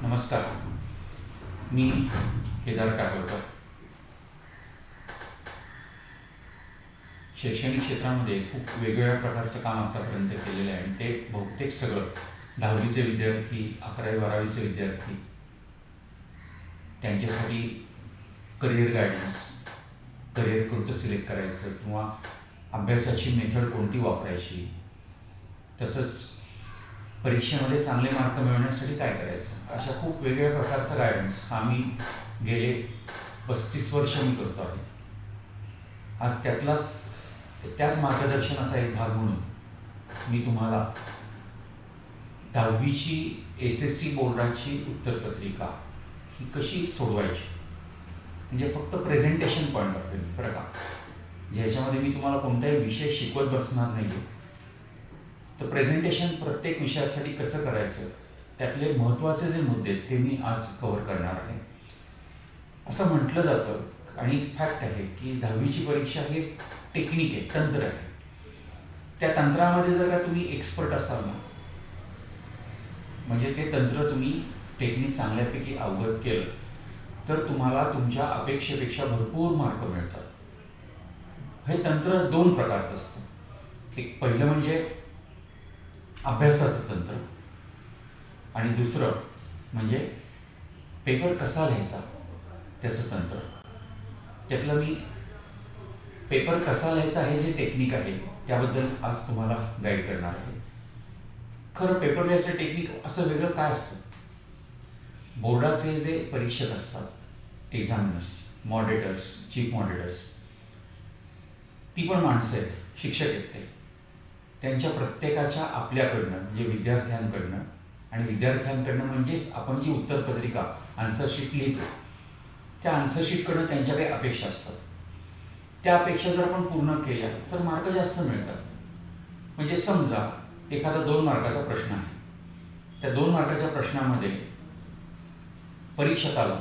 नमस्कार. मी केदार टाकळकर. शैक्षणिक क्षेत्रामध्ये खूप वेगवेगळ्या प्रकारचं काम आतापर्यंत केलेलं आहे आणि ते बहुतेक सगळं 10वीचे विद्यार्थी, 11वी-12वीचे विद्यार्थी त्यांच्यासाठी करिअर गायडन्स, करिअर कोणतं सिलेक्ट करायचं किंवा अभ्यासाची मेथड कोणती वापरायची, तसंच परीक्षेमध्ये चांगले मार्क मिळवण्यासाठी काय करायचं, अशा खूप वेगवेगळ्या प्रकारचा गायडन्स हा मी गेले 35 वर्ष मी करतो आहे. आज त्याच मार्गदर्शनाचा एक भाग म्हणून मी तुम्हाला 10वीची SSC बोर्डाची उत्तरपत्रिका ही कशी सोडवायची, म्हणजे फक्त प्रेझेंटेशन पॉईंट ऑफ व्ह्यू बरं का, ज्याच्यामध्ये मी तुम्हाला कोणताही विषय शिकवत बसणार नाही आहे. तर प्रेझेंटेशन प्रत्येक विषयासाठी कसं करायचं, त्यातले महत्त्वाचे जे मुद्दे आहेत ते मी आज कव्हर करणार आहे. असं म्हटलं जातं आणि फॅक्ट आहे की 10वीची परीक्षा हे टेक्निक आहे, तंत्र आहे. त्या तंत्रामध्ये जर का तुम्ही एक्सपर्ट असाल ना, म्हणजे ते तंत्र तुम्ही टेक्निक चांगल्यापैकी अवगत केलं तर तुम्हाला तुमच्या अपेक्षेपेक्षा भरपूर मार्क मिळतात. हे तंत्र 2 प्रकारचं असतं. एक पहिलं म्हणजे अभ्यासाचं तंत्र आणि दुसरं म्हणजे पेपर कसा लिहायचा त्याचं तंत्र. त्यातलं मी पेपर कसा लिहायचा हे जे टेक्निक आहे त्याबद्दल आज तुम्हाला गाईड करणार आहे. खरं पेपर लिहायचं टेक्निक असं वेगळं काय असतं? बोर्डाचे जे परीक्षक असतात, एक्झामिनर्स, मॉडरेटर्स, चीफ मॉडरेटर्स, ती पण माणसं आहेत, शिक्षक आहेत. ते त्यांच्या प्रत्येकाच्या आपल्याकडनं म्हणजे विद्यार्थ्यांकडनं आणि विद्यार्थ्यांकडनं म्हणजेच आपण जी उत्तरपत्रिका आन्सरशीट लिहितो त्या आन्सरशीटकडनं त्यांच्या काही अपेक्षा असतात. त्या अपेक्षा जर आपण पूर्ण केल्या तर मार्क जास्त मिळतात. म्हणजे समजा एखादा 2 मार्काचा प्रश्न आहे, त्या 2 मार्काच्या प्रश्नामध्ये परीक्षकाला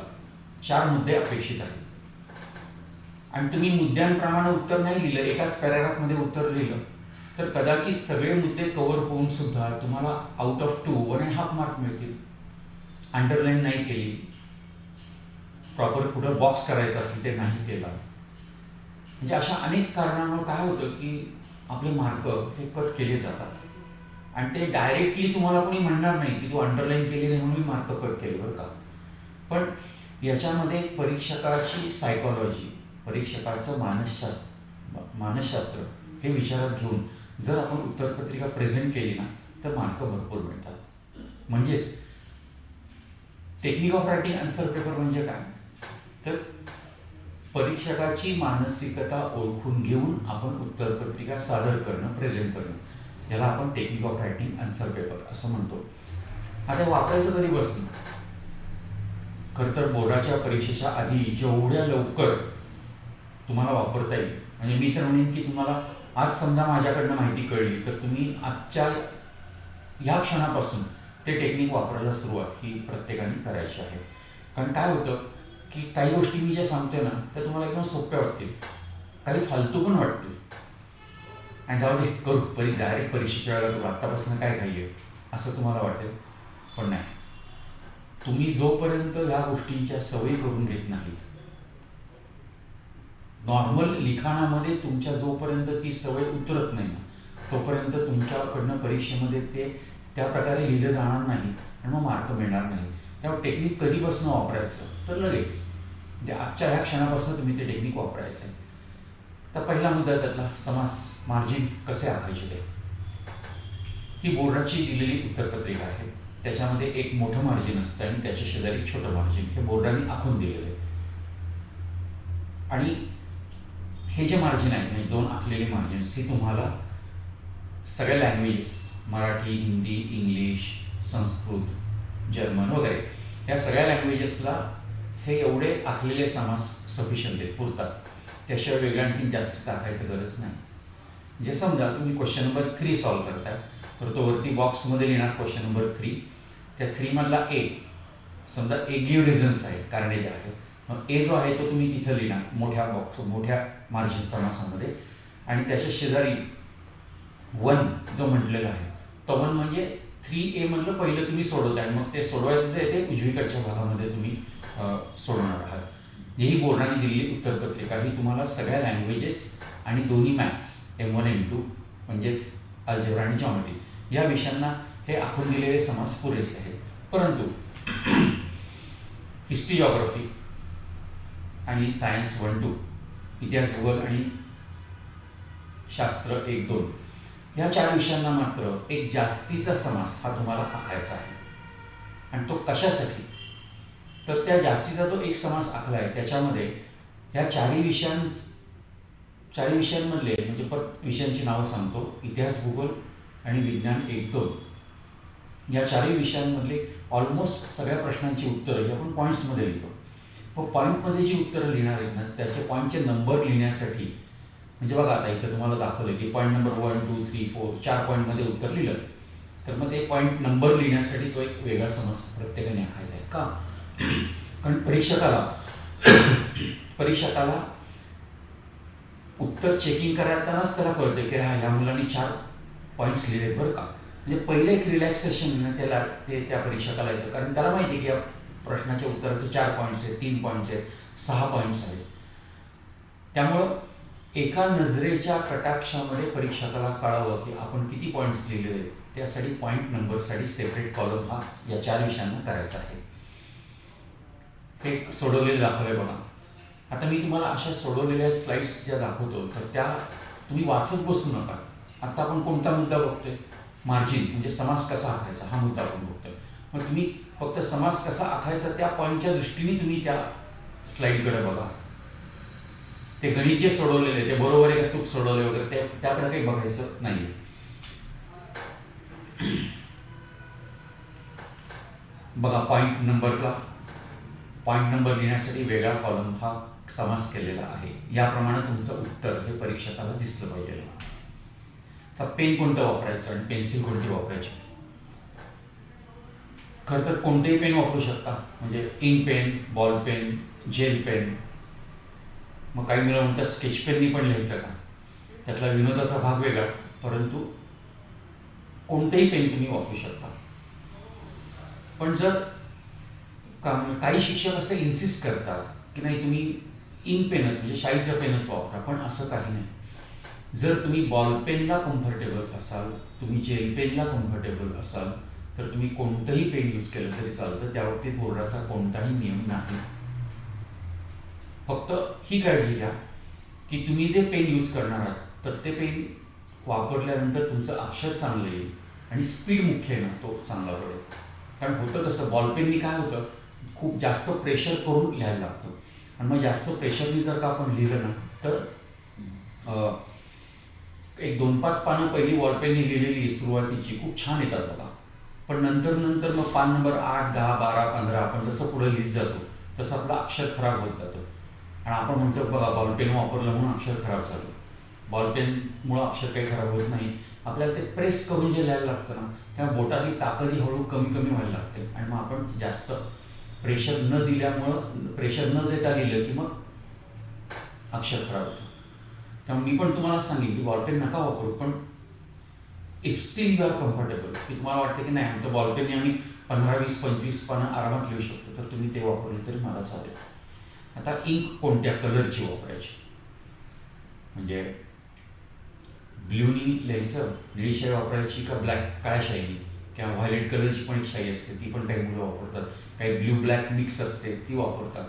4 मुद्दे अपेक्षित आहेत आणि तुम्ही मुद्द्यांप्रमाणे उत्तर नाही लिहिलं, एकाच पॅराग्राफमध्ये उत्तर लिहिलं तर कदाचित सगळे मुद्दे कव्हर होऊन सुद्धा तुम्हाला आउट ऑफ 2 1.5 मार्क मिळतील. अंडरलाईन नाही केली, प्रॉपर कुठं बॉक्स करायचं असेल ते नाही केला, म्हणजे अशा अनेक कारणांमुळे काय होतं की आपले मार्क हे कट केले जातात आणि ते डायरेक्टली तुम्हाला कोणी म्हणणार नाही की तू अंडरलाईन केली नाही म्हणून मार्क कट केले बरं का. पण याच्यामध्ये परीक्षकाची सायकॉलॉजी, परीक्षकाचं मानसशास्त्र हे विचारात घेऊन जर आपण उत्तरपत्रिका प्रेझेंट केली ना तर मार्क भरपूर मिळतात. म्हणजेच technique of writing answer paper म्हणजे काय, तर परीक्षकाची मानसिकता ओळखून घेऊन आपण उत्तरपत्रिका सादर करणं, प्रेझेंट करणं, याला आपण technique of writing answer paper असं म्हणतो. आता वापरायचं कधी बसणं, खरं तर बोर्डाच्या परीक्षेच्या आधी जेवढ्या लवकर तुम्हाला वापरता येईल, म्हणजे मी तर म्हणेन की तुम्हाला आज समजा माझ्याकडनं माहिती कळली तर तुम्ही आजच्या ह्या क्षणापासून ते टेक्निक वापरायला सुरुवात ही प्रत्येकाने करायची आहे. कारण काय होतं की काही गोष्टी मी ज्या सांगतोय ना त्या तुम्हाला एकदम सोप्या वाटतील, काही फालतू पण वाटतील आणि जाऊ दे करू डायरेक्ट परीक्षेच्या वेळेला करू, आत्तापासून काय घाई असं तुम्हाला वाटेल. पण नाही, तुम्ही जोपर्यंत ह्या गोष्टींच्या सवयी करून घेत नाहीत, नॉर्मल लिखाणामध्ये तुमच्या जोपर्यंत ती सवय उतरत नाही तोपर्यंत तुमच्याकडनं परीक्षेमध्ये ते त्या प्रकारे लिहिलं जाणार नाही आणि मग मार्क मिळणार नाही. त्यामुळे टेक्निक कधीपासून वापरायचं तर लगेच, म्हणजे आजच्या ह्या क्षणापासून तुम्ही ते टेक्निक वापरायचं आहे. तर पहिला मुद्दा त्यातला समास, मार्जिन कसे आखायचे ते. ही बोर्डाची दिलेली उत्तरपत्रिका आहे, त्याच्यामध्ये एक मोठं मार्जिन असतं आणि त्याच्या शेजारी एक छोटं मार्जिन, हे बोर्डाने आखून दिलेलं आहे. आणि हे जे मार्जिन आहे म्हणजे 2 आखलेली मार्जिन्स ही तुम्हाला सगळ्या languages, Marathi, Hindi, English, Sanskrit, German वगैरे या सगळ्या लँग्वेजेसला हे एवढे आखलेले समास सफिशियंट आहेत, पुरतात. त्याशिवाय वेगळं आणखी जास्त आखायचं गरज नाही. म्हणजे समजा तुम्ही क्वेश्चन नंबर 3 सॉल्व्ह करताय तर तो वरती बॉक्समध्ये लिहिणार क्वेश्चन नंबर 3, त्या 3 मधला ए, समजा ए गिव्ह रिझन्स आहे, कारणे जे आहे, मग ए जो आहे तो तुम्ही तिथं लिहिणार मोठ्या मार्जिन समासामध्ये आणि त्याच्या शेजारी 1 जो म्हटलेला आहे तो 1 म्हणजे 3A म्हटलं पहिलं तुम्ही सोडवताय आणि मग ते सोडवायचं जे आहे ते उजवीकडच्या भागामध्ये तुम्ही सोडवणार आहात. ही बोर्डाने दिलेली उत्तरपत्रिका ही तुम्हाला सगळ्या लँग्वेजेस आणि दोन्ही मॅथ्स M1 M2 म्हणजेच अल्जेब्रा आणि जॉमेट्री या विषयांना हे आखून दिलेले समास पुरेसे आहेत. परंतु हिस्ट्री जॉग्राफी आणि सायन्स 1-2, इतिहास भूगोल आणि शास्त्र 1-2 ह्या 4 विषयांना मात्र एक जास्तीचा समास हा तुम्हाला आखायचा आहे. आणि तो कशासाठी? तर त्या जास्तीचा जो एक समास आखला आहे त्याच्यामध्ये ह्या 4 विषयांमधले म्हणजे परत विषयांची नावं सांगतो. इतिहास भूगोल आणि विज्ञान 1-2 या 4 विषयांमधले ऑलमोस्ट सगळ्या प्रश्नांची उत्तरं ही आपण पॉईंट्समध्ये लिहितो. पण पॉईंटमध्ये जी उत्तरं लिहिणार आहेत ना त्याचे पॉईंटचे नंबर लिहिण्यासाठी म्हणजे बघा आता इथं तुम्हाला दाखवलं की पॉईंट नंबर 1, 2, 3, 4 4 पॉईंटमध्ये उत्तर लिहिलं तर मग ते पॉईंट नंबर लिहिण्यासाठी तो एक वेगळा समज प्रत्येकाने आखायचा आहे. का? कारण परीक्षकाला उत्तर चेकिंग करतानाच त्याला कळतं की ह्या मुलांनी 4 पॉईंट्स लिहिले बरं का. म्हणजे पहिलं एक रिलॅक्सेशन त्याला त्या परीक्षकाला येतं कारण त्याला माहिती आहे की या प्रश्नाच्या उत्तराचे 4 पॉईंट्स आहेत, 3 पॉईंट्स आहेत, 6 पॉईंट्स आहेत. त्यामुळं एका नजरेच्या कटाक्षामध्ये परीक्षकाला कळावं की आपण किती पॉईंट्स लिहिले आहेत. त्यासाठी पॉईंट नंबरसाठी सेपरेट कॉलम हा या 4 विषयांना करायचा आहे. हे सोडवलेलं दाखवलंय बघा. आता मी तुम्हाला अशा सोडवलेल्या स्लाइड्स ज्या दाखवतो तर त्या तुम्ही वाचत बसू नका. आता आपण कोणता मुद्दा बघतोय? मार्जिन म्हणजे समास कसा आखायचा हा मुद्दा आपण बघतोय. मग तुम्ही फक्त समास कसा आखायचा त्या पॉईंटच्या दृष्टीने तुम्ही त्या स्लाइडकडे बघा. ते गणित जे सोडवलेले ते बरोबर आहे का चूक सोडवले वगैरे त्याकडे काही बघायचं नाही. बघा पॉईंट नंबर लिहिण्यासाठी वेगळा कॉलम हा समास केलेला आहे. याप्रमाणे तुमचं उत्तर हे परीक्षकाला दिसलं पाहिजे. तर पेन कोणतं वापरायचं आणि पेन्सिल कोणती वापरायची? खरं तर कोणतेही पेन वापरू शकता म्हणजे ink pen, ball pen, gel pen. मग काही मुलं म्हणतात स्केच पेननी पण लिहायचं का? त्यातला विनोदाचा भाग वेगळा, परंतु कोणतेही पेन तुम्ही वापरू शकता. पण जर काही शिक्षक असं इन्सिस्ट करतात की नाही तुम्ही इंक पेनच म्हणजे शाईचं पेनच वापरा, पण असं काही नाही. जर तुम्ही बॉल पेनला कम्फर्टेबल असाल, तुम्ही जेल पेनला कम्फर्टेबल असाल तर तुम्ही कोणतंही पेन यूज केलं तरी चालतं. त्याबाबतीत बोर्डाचा कोणताही नियम नाही. फक्त ही काळजी घ्या की तुम्ही जे पेन यूज करणार आहात तर ते पेन वापरल्यानंतर तुमचं अक्षर चांगलं येईल आणि स्पीड मुख्य आहे ना तो चांगला पडेल. कारण होतं कसं बॉल पेननी काय होतं खूप जास्त प्रेशर करून लिहायला लागतं आणि मग जास्त प्रेशरनी जर का आपण लिहिलं ना तर एक 2-5 पानं पहिली बॉलपेननी लिहिलेली सुरुवातीची खूप छान येतात बघा. पण नंतर मग पान नंबर 8, 10, 12, 15 आपण जसं पुढे लिहित जातो तसं आपलं अक्षर खराब होत जातं. आणि आपण म्हणतो बघा बॉलपेन वापरलं म्हणून अक्षर खराब झालं. बॉलपेनमुळं अक्षर काही खराब होत नाही. आपल्याला ते प्रेस करून जे लिहायला लागतं ना तेव्हा बोटातली ताकदही हळू कमी व्हायला लागते आणि मग आपण जास्त प्रेशर न देता लिहिलं की मग अक्षर खराब होतं. त्यामुळे मी पण तुम्हाला सांगेन की बॉलपेन नका वापरू, पण if still you are comfortable की तुम्हाला वाटतं की नाही आमचं बॉलपेनने आम्ही 15, 20, 25 पानं आरामात लिहू शकतो तर तुम्ही ते वापरले तरी मला चालेल. आता इंक कोणत्या कलरची वापरायची म्हणजे ब्ल्यूनी लिहायचं, निळी शाई वापरायची का काळ्या शाईनी किंवा व्हायलेट कलरची पण एक शाई असते ती पण काही मुलं वापरतात. काही ब्ल्यू ब्लॅक मिक्स असते ती वापरतात.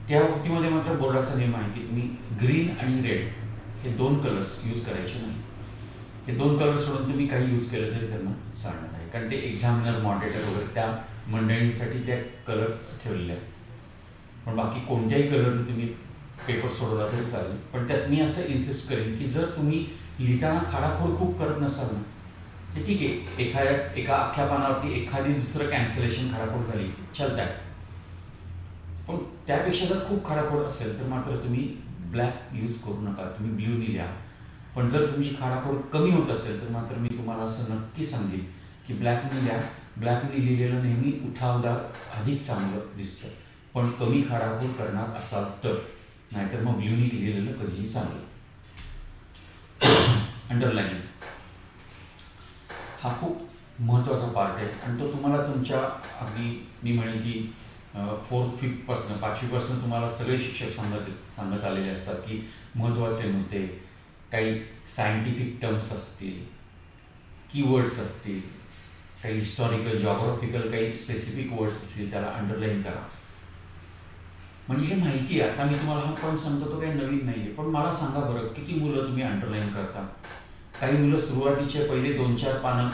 त्या बाबतीमध्ये मात्र बोर्डाचा नियम आहे की तुम्ही ग्रीन आणि रेड हे 2 कलर्स यूज करायचे नाही. हे 2 कलर सोडून तुम्ही काही यूज केलं तरी त्यांना चालणार आहे कारण ते एक्झामिनर मॉडरेटर वगैरे त्या मंडळींसाठी त्या कलर ठेवलेले आहेत. पण बाकी कोणत्याही कलरने तुम्ही पेपर सोडवला तरी चालेल. पण त्यात मी असं इन्सिस्ट करेन की जर तुम्ही लिहिताना खाडाखोड खूप करत नसाल ना ते ठीक आहे. एका अख्ख्या पानावरती एखादी दुसरं कॅन्सलेशन खाडाखोड झाली चालत आहे. पण त्यापेक्षा जर खूप खाडाखोड असेल तर मात्र तुम्ही ब्लॅक यूज करू नका, तुम्ही ब्ल्यूनी लिहा. पण जर तुमची खाडाखोड कमी होत असेल तर मात्र मी तुम्हाला असं नक्की सांगेन की ब्लॅकनी लिहा. ब्लॅकनी लिहिलेलं नेहमी उठावदार अधिक चांगलं दिसतं. पण कमी खाडाखोड करणार असाल तर, नाहीतर मग ब्ल्यूनी लिहिलेलं कधीही चांगलं. अंडरलाईनिंग हा खूप महत्त्वाचा पार्ट आहे आणि तो तुम्हाला तुमच्या अगदी मी म्हणेन की 4th 5th 5वीपासून तुम्हाला सगळे शिक्षक सांगत आलेले असतात की महत्त्वाचे मुद्दे, काही सायंटिफिक टर्म्स असतील, कीवर्ड्स असतील, काही हिस्टॉरिकल जॉग्राफिकल काही स्पेसिफिक वर्ड्स असतील त्याला अंडरलाईन करा. म्हणजे हे माहिती आहे. आता मी तुम्हाला हा पॉईंट सांगतो तो काही नवीन नाही आहे, पण मला सांगा बरं किती मुलं तुम्ही अंडरलाईन करता? काही मुलं सुरुवातीचे पहिले 2-4 पानं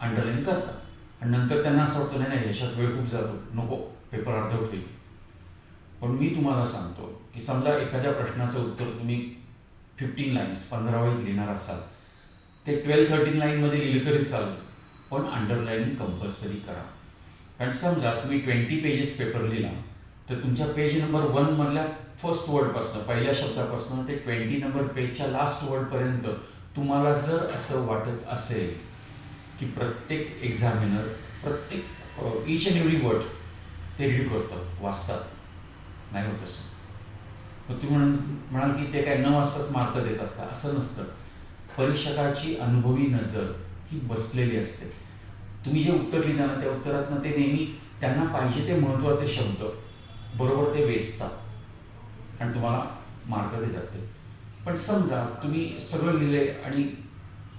अंडरलाईन करतात आणि नंतर त्यांना असं वाटतं नाही ह्याच्यात वेळ खूप जातो, नको पेपर अर्धवट होईल. पण मी तुम्हाला सांगतो की समजा एखाद्या प्रश्नाचं उत्तर तुम्ही 15 लाईन्स 15 वहीत लिहिणार असाल, ते 12-13 लाईनमध्ये लिहिलं तरी चालेल, पण अंडरलाईनिंग कंपल्सरी करा. कारण समजा तुम्ही 20 पेजेस पेपर लिहिला तर तुमच्या पेज नंबर 1 मधल्या फर्स्ट वर्डपासून पहिल्या शब्दापासून ते 20 नंबर पेजच्या लास्ट वर्डपर्यंत तुम्हाला जर असं वाटत असेल की प्रत्येक एक्झामिनर प्रत्येक ईच अँड एव्हरी वर्ड ते रीड करतात, वाचतात, नाही होत असं. मग तुम्ही म्हणाल की ते काय न वाचताच मार्क देतात का? असं नसतं. परीक्षकाची अनुभवी नजर ही बसलेली असते. तुम्ही जे उत्तर लिहिता ना त्या उत्तरातनं ते नेहमी त्यांना पाहिजे ते महत्त्वाचे शब्द बरोबर ते वेचतात आणि तुम्हाला मार्क देतात ते. पण समजा तुम्ही सगळं लिहिले आणि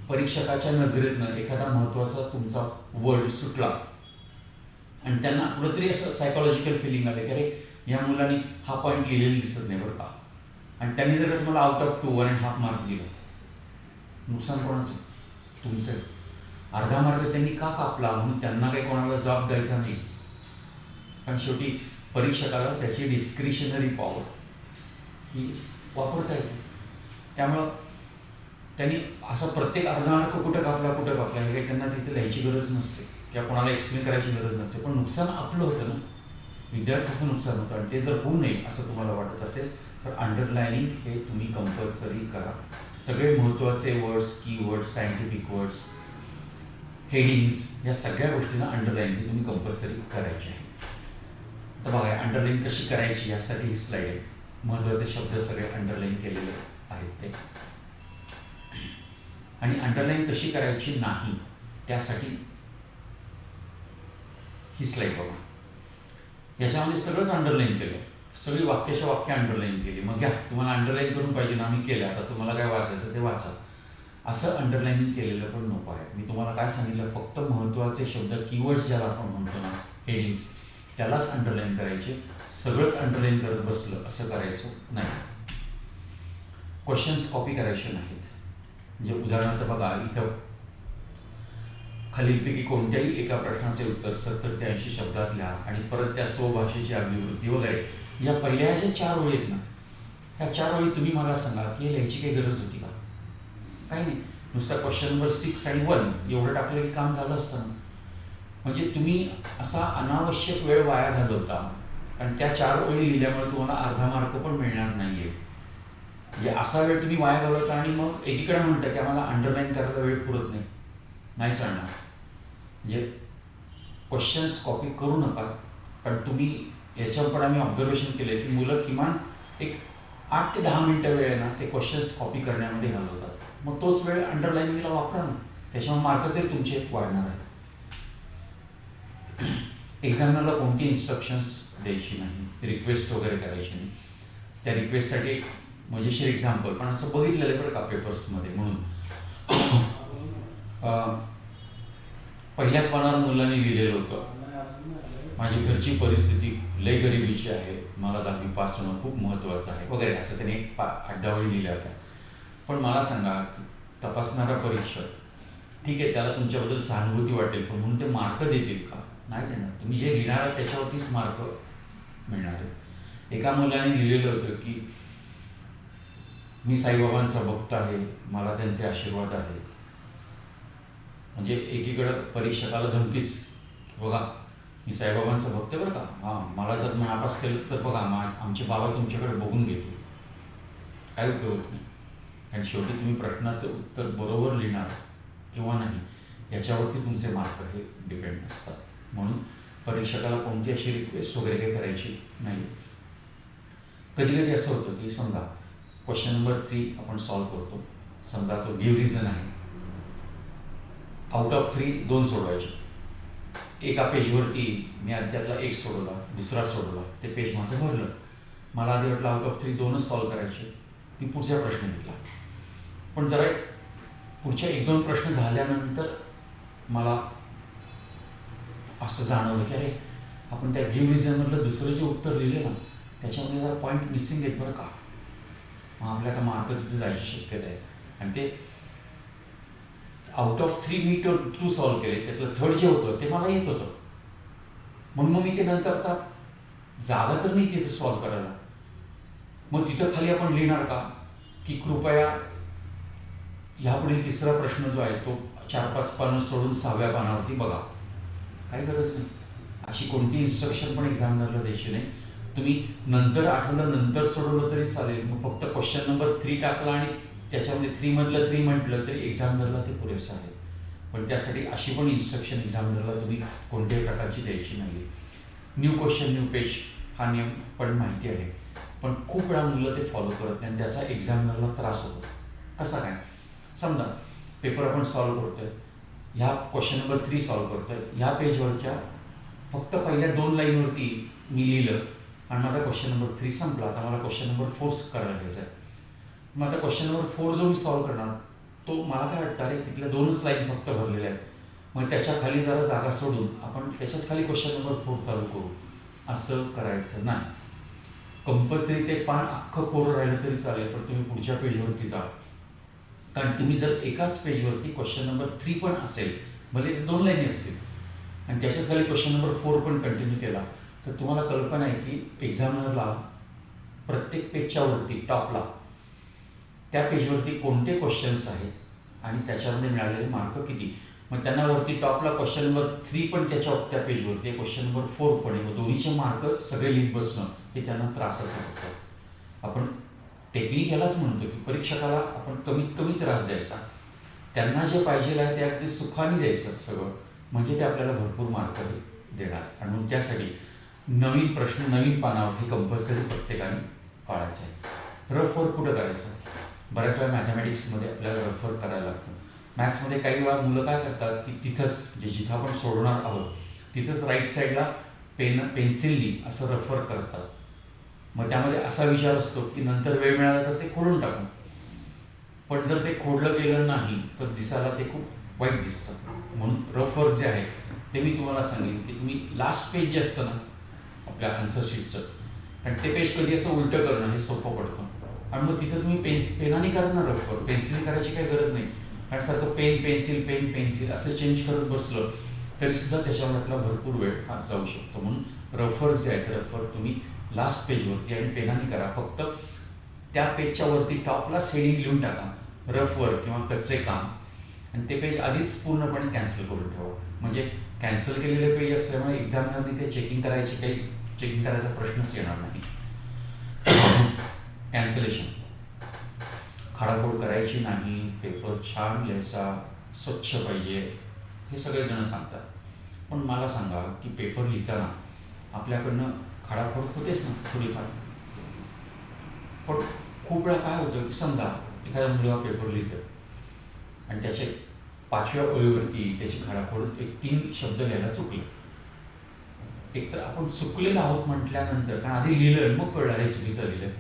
परीक्षकाच्या नजरेतनं एखादा महत्त्वाचा तुमचा वर्ड सुटला आणि त्यांना कुठंतरी असं सायकोलॉजिकल फिलिंग आलं की अरे या मुलाने हा पॉईंट लिहिलेला दिसत नाही बरं का, आणि त्यांनी जर का तुम्हाला आउट ऑफ 2 1.5 मार्क दिला, नुकसान कोणाचं? तुमचं. अर्धा मार्क त्यांनी का कापला म्हणून त्यांना काही कोणाला जबाब द्यायचा नाही. कारण शेवटी परीक्षकाला त्याची डिस्क्रिशनरी पॉवर ही वापरता येते. त्यामुळं त्यांनी असं प्रत्येक अर्धा मार्क कुठं कापला हे काही त्यांना तिथे लिहायची गरज नसते किंवा कोणाला एक्सप्लेन करायची गरज नसते. पण नुकसान आपलं होतं ना, विद्यार्थ्याचं नुकसान होतं. आणि ते जर होऊ नये असं तुम्हाला वाटत असेल तर अंडरलायनिंग हे तुम्ही कंपल्सरी करा. सगळे महत्त्वाचे words, keywords, scientific words, headings या सगळ्या गोष्टींना अंडरलाईन ही तुम्ही कंपल्सरी करायची आहे. तर बघा अंडरलाईन कशी करायची यासाठी ही स्लाईड आहे. महत्त्वाचे शब्द सगळे अंडरलाईन केलेले आहेत ते. आणि अंडरलाईन कशी करायची नाही त्यासाठी ही स्लाईड बघा. याच्यामध्ये सगळंच अंडरलाईन केलं, सगळी वाक्य अंडरलाईन केली. मग घ्या, तुम्हाला अंडरलाईन करून पाहिजे ना, आम्ही केलं, आता तुम्हाला काय वाचायचं ते वाचा. असं अंडरलाईनिंग केलेलं पण नको आहे. मी तुम्हाला काय सांगितलं, फक्त महत्त्वाचे शब्द, कीवर्ड्स ज्याला आपण म्हणतो ना, हेडिंग्स, त्यालाच अंडरलाईन करायचे. सगळंच अंडरलाईन करत बसलं असं करायचं नाही. क्वेश्चन्स कॉपी करायचे नाहीत. म्हणजे उदाहरणार्थ बघा, इथं खालीलपैकी कोणत्याही एका प्रश्नाचे उत्तर 70 ते 80 शब्दात लिहा आणि परत त्या स्वभाषेची अभिवृद्धी वगैरे. या पहिल्या ज्या 4 ओळी आहेत ना, ह्या 4 ओळी तुम्ही मला सांगा की लिहायची काही गरज होती का? काही नाही. नुसता क्वेश्चन नंबर 6 आणि 1 एवढं टाकलं की काम झालं असतं ना. म्हणजे तुम्ही असा अनावश्यक वेळ वाया घालवता, कारण त्या 4 ओळी लिहिल्यामुळे तुम्हाला अर्धा मार्क पण मिळणार नाहीये. म्हणजे असा वेळ तुम्ही वाया घालवता आणि मग एकीकडे म्हणता की आम्हाला अंडरलाईन करायला वेळ पुरत नाही चालणार. म्हणजे क्वेश्चन्स कॉपी करू नका. पण तुम्ही याच्यावर पण आम्ही ऑब्झर्वेशन केलं की मुलं किमान एक 8 ते 10 मिनिटं वेळ आहे ना ते क्वेश्चन्स कॉपी करण्यामध्ये घालवतात. मग तोच वेळ अंडरलाईनिंगला वापरा ना, त्याच्यामुळे मार्क तरी तुमचे वाढणार आहेत. एक्झामिनरला कोणती इन्स्ट्रक्शन्स द्यायची नाही, रिक्वेस्ट वगैरे करायची नाही. त्या रिक्वेस्टसाठी एक मजेशीर एक्झाम्पल पण असं बघितलेलं आहे बरं का पेपर्समध्ये. म्हणून पहिल्याच पानावर मुलांनी लिहिलेलं होतं, माझी घरची परिस्थिती लय गरिबीची आहे, मला 10वी पास होणं खूप महत्त्वाचं आहे वगैरे, असं त्याने एक 8-10 ओळी लिहिल्या होत्या. पण मला सांगा, तपासणारा परीक्षक ठीक आहे, त्याला तुमच्याबद्दल सहानुभूती वाटेल, पण म्हणून ते मार्क देतील का? नाही देणार. तुम्ही जे लिहिणार आहात त्याच्यावरतीच मार्क मिळणार आहे. एका मुलाने लिहिलेलं होतं की मी साईबाबांचा भक्त आहे, मला त्यांचे आशीर्वाद आहेत. म्हणजे एकीकडं परीक्षकाला धमकीच, बघा मी साईबाबांचा भक्त बरं का, हां मला जर नापास केलं तर बघा आमचे बाबा तुमच्याकडे बघून घेतो. काही उपयोग नाही. आणि शेवटी तुम्ही प्रश्नाचं उत्तर बरोबर लिहिणार किंवा नाही याच्यावरती तुमचे मार्क हे डिपेंड असतात. म्हणून परीक्षकाला कोणती अशी रिक्वेस्ट वगैरे काही करायची नाही. कधी कधी असं होतं की समजा क्वेश्चन नंबर 3 आपण सॉल्व्ह करतो, समजा तो गिव्ह रिझन आहे, आउट ऑफ 3 2 सोडवायचे. एका पेजवरती मी त्यातला एक सोडवला, दुसरा सोडवला, ते पेज माझं भरलं. मला आधी वाटलं आउट ऑफ 3 2च सॉल्व करायचे. मी पुढचा प्रश्न घेतला. पण जरा पुढच्या 1-2 प्रश्न झाल्यानंतर मला असं जाणवलं की अरे आपण त्या गिव्ह रिझनमधलं दुसरं जे उत्तर लिहिलं ना त्याच्यामध्ये जरा पॉईंट मिसिंग आहेत बरं का. मग आपल्या आता मार्क तिथे जायची शक्यता आहे. आणि ते आउट ऑफ 3 मी टू सॉल्व केले, त्यातलं थर्ड जे होतं ते मला येत होतं. म्हणून मग मी ते नंतर आता जागा तर नाही तिथे सॉल्व करायला. मग तिथं खाली आपण लिहिणार का की कृपया ह्यापुढील तिसरा प्रश्न जो आहे तो 4-5 पानं सोडून 6व्या पानावरती बघा. काही गरज नाही. अशी कोणती इन्स्ट्रक्शन पण एक्झामिनरला द्यायची नाही. तुम्ही नंतर आठवलं नंतर सोडवलं तरी चालेल. मग फक्त क्वेश्चन नंबर 3 टाकला आणि त्याच्यामध्ये 3 मधलं 3 म्हटलं तरी एक्झामिनरला ते पुरेसं आहे. पण त्यासाठी अशी पण इन्स्ट्रक्शन एक्झामिनरला तुम्ही कोणत्याही प्रकारची द्यायची नाही. न्यू क्वेश्चन न्यू पेज हा नियम पण माहिती आहे, पण खूप वेळा मुलं ते फॉलो करत नाही आणि त्याचा एक्झामिनरला त्रास होतो. कसा काय? समजा पेपर आपण सॉल्व करतोय, ह्या क्वेश्चन नंबर 3 सॉल्व करतोय, ह्या पेजवरच्या फक्त पहिल्या 2 लाईनवरती मी लिहिलं आणि माझा क्वेश्चन नंबर 3 संपला. आता मला क्वेश्चन नंबर 4 करायला घ्यायचा आहे. मग आता क्वेश्चन नंबर 4 जो मी सॉल्व करणार तो मला काय वाटतं अरे तिथल्या 2च लाईन फक्त भरलेल्या आहेत, मग त्याच्या खाली जरा जागा सोडून आपण त्याच्याच खाली क्वेश्चन नंबर 4 चालू करू. असं करायचं नाही. कंपल्सरी ते पान अख्खं कोरं राहिलं तरी चालेल, पण तुम्ही पुढच्या पेजवरती जा. कारण तुम्ही जर एकाच पेजवरती क्वेश्चन नंबर 3 पण असेल, भले ते 2 लाईनी असतील, आणि त्याच्याच खाली क्वेश्चन नंबर 4 पण कंटिन्यू केला, तर तुम्हाला कल्पना आहे की एक्झामिनरला प्रत्येक पेजच्या वरती टॉपला त्या पेजवरती कोणते क्वेश्चन्स आहेत आणि त्याच्यामध्ये मिळालेले मार्क किती. मग त्यांना वरती टॉपला क्वेश्चन नंबर 3 पण त्या पेजवरती, क्वेश्चन नंबर 4 पण आहे. मग दोन्हीचे मार्क सगळे लिहित बसणं हे त्यांना त्रासाचं होतं. आपण टेक्निक यालाच म्हणतो की परीक्षकाला आपण कमीत कमी त्रास द्यायचा, त्यांना जे पाहिजे आहे ते अगदी सुखाने द्यायचं सगळं, म्हणजे ते आपल्याला भरपूर मार्क देणार. आणि म्हणून त्यासाठी नवीन प्रश्न नवीन पानावर हे कंपल्सरी प्रत्येकाने पाळायचं आहे. रफ वर्क कुठं करायचं? बऱ्याच वेळा मॅथमॅटिक्समध्ये आपल्याला रफ वर्क करायला लागतं. मॅथ्समध्ये काही वेळा मुलं काय करतात की तिथंच जिथं आपण सोडवणार आहोत तिथंच राईट साईडला पेन्सिलनी असं रफ वर्क करतात. मग त्यामध्ये असा विचार असतो की नंतर वेळ मिळाला तर ते खोडून टाकू. पण जर ते खोडलं गेलं नाही तर दिसायला ते खूप वाईट दिसतं. म्हणून रफ वर्क जे आहे ते मी तुम्हाला सांगेन की तुम्ही लास्ट पेज जे असतं ना आपल्या आन्सर शीटचं, आणि ते पेज कधी असं उलटं करणं हे सोपं पडतं. आणि मग तिथं तुम्ही पेनाने करा ना रफ वर्क, पेन्सिल करायची काही गरज नाही. आणि सारखं पेन पेन्सिल असं चेंज करत बसलं तरीसुद्धा त्याच्यावर आपला भरपूर वेळ हा जाऊ शकतो. म्हणून रफ वर्क जे आहे ते रफ वर्क तुम्ही लास्ट पेजवरती आणि पेनाने करा. फक्त त्या पेजच्या वरती टॉपला हेडिंग लिहून टाका रफ वर्क किंवा कच्चे काम, आणि ते पेज आधीच पूर्णपणे कॅन्सल करून ठेवा. म्हणजे कॅन्सल केलेले पेज असल्यामुळे एक्झामिनरने ते चेकिंग करायचा प्रश्नच येणार नाही. कॅन्सलेशन, खाडाखोड करायची नाही, पेपर छान लिहायचा, स्वच्छ पाहिजे, हे सगळेजण सांगतात. पण मला सांगा की पेपर लिहिताना आपल्याकडनं खाडाखोड होतेच ना थोडीफार. पण खूप वेळा काय होतं की समजा एखादा मुलगा पेपर लिहितो आणि त्याच्या 5व्या ओळीवरती त्याची खाडाखोड 3 शब्द लिहायला चुकले. एकतर आपण चुकलेलो आहोत म्हटल्यानंतर, कारण आधी लिहिलं मग कळलं हे चुकीचं लिहिलं,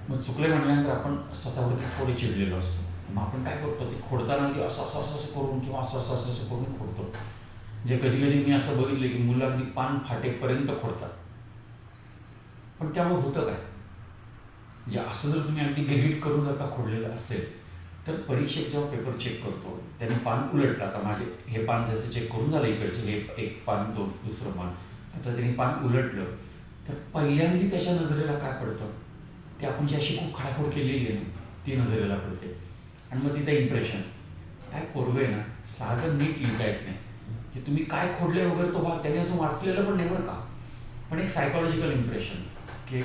मग चुकले म्हटल्यानंतर आपण स्वतःवरती थोडे चिडलेलो असतो. मग आपण काय करतो ते खोडताना की असं करून किंवा असं करून खोडतो. म्हणजे कधी मी असं बघितलं की मुलं अगदी पान फाटेपर्यंत खोडतात. पण त्यामुळे होतं काय, म्हणजे असं जर तुम्ही अगदी गिरगिट करून जर का खोडलेलं असेल तर परीक्षक जेव्हा पेपर चेक करतो त्यांनी पान उलटला का, माझे हे पान त्याचं चेक करून झालं इकडचे, हे एक पान दुसरं पान, आता त्यांनी पान उलटलं तर पहिल्यांदा त्याच्या नजरेला काय पडतं, ते आपण जी अशी खूप खाडाखोड केलेली आहे ना ती नजरेला पडते. आणि मग तिथं इम्प्रेशन काय पोरगं आहे ना साधं नीट लिहिता येत नाही, की तुम्ही काय खोडले वगैरे तो भाग त्याने अजून वाचलेलं पण नाही बरं का, पण एक सायकॉलॉजिकल इम्प्रेशन की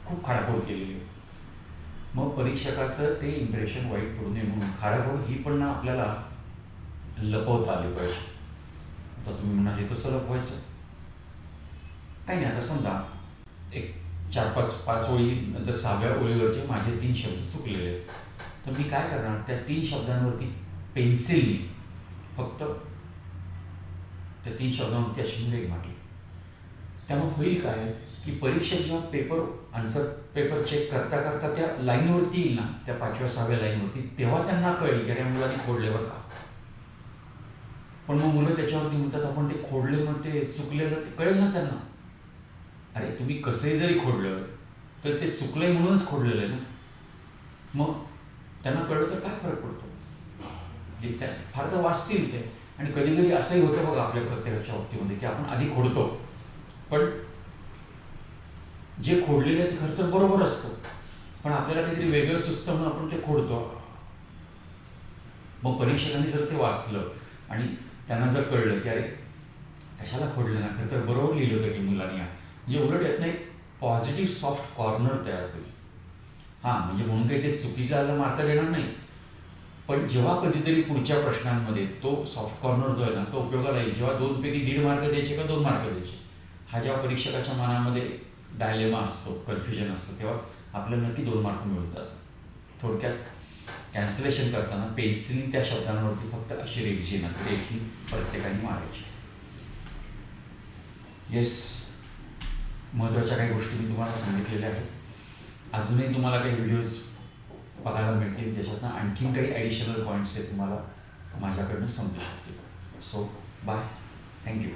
खूप खाडाखोड केलेली आहे. मग परीक्षकाचं ते इम्प्रेशन वाईट पडू नये म्हणून खाडाखोड ही पण ना आपल्याला लपवता आली पाहिजे. आता तुम्ही म्हणाले कसं लपवायचं, काही नाही. आता समजा एक 4-5 ओळी नंतर 6व्या ओळीवरचे माझे 3 शब्द चुकलेले आहेत, तर मी काय करणार, त्या 3 शब्दांवरती पेन्सिलनी फक्त त्या 3 शब्दांवरती अशी ब्रेक मारली. त्यामुळे होईल काय की परीक्षक जेव्हा आन्सर पेपर चेक करता करता त्या लाईनवरती येईल ना, त्या 5व्या-6व्या लाईनवरती, तेव्हा त्यांना कळेल की अरे मुलांनी खोडले बरं का. पण मग मुलं त्याच्यावरती म्हणतात आपण ते खोडले, मग ते चुकलेलं ते कळेल ना त्यांना. अरे तुम्ही कसंही जरी खोडलं तर ते चुकलंय म्हणूनच खोडलेलं आहे ना. मग त्यांना कळलं तर काय फरक पडतो. जे त्या फार तर वाचतील ते. आणि कधी कधी असंही होतं बघा आपल्या प्रत्येकाच्या बाबतीमध्ये की आपण आधी खोडतो, पण जे खोडलेलं आहे ते खरं तर बरोबर असतं, पण आपल्याला काहीतरी वेगळं सुचतं म्हणून आपण ते खोडतो. मग परीक्षकांनी जर ते वाचलं आणि त्यांना जर कळलं की अरे कशाला खोडलं ना, खरं तर बरोबर लिहिलं होतं की मुलांनी, म्हणजे उलट यातनं एक पॉझिटिव्ह सॉफ्ट कॉर्नर तयार होईल. हां, म्हणजे म्हणून काही ते चुकीचा मार्क देणार नाही, पण जेव्हा कधीतरी पुढच्या प्रश्नांमध्ये तो सॉफ्ट कॉर्नर जो आहे ना तो उपयोगाला येईल. जेव्हा 2 पैकी 1.5 मार्क द्यायचे का 2 मार्क द्यायचे, हा जेव्हा परीक्षकाच्या मनामध्ये डायलेमा असतो, कन्फ्युजन असतं, तेव्हा आपल्याला नक्की 2 मार्क मिळून जातात. थोडक्यात कॅन्सलेशन करताना पेन्सिलने त्या शब्दांवरती फक्त अशी रेख ही प्रत्येकाने मारायची. येस, महत्त्वाच्या काही गोष्टी मी तुम्हाला सांगितलेल्या आहेत. अजूनही तुम्हाला काही व्हिडिओज बघायला मिळतील ज्याच्यातनं आणखीन काही ॲडिशनल पॉईंट्स हे तुम्हाला माझ्याकडनं समजू शकतील. So bye, thank you.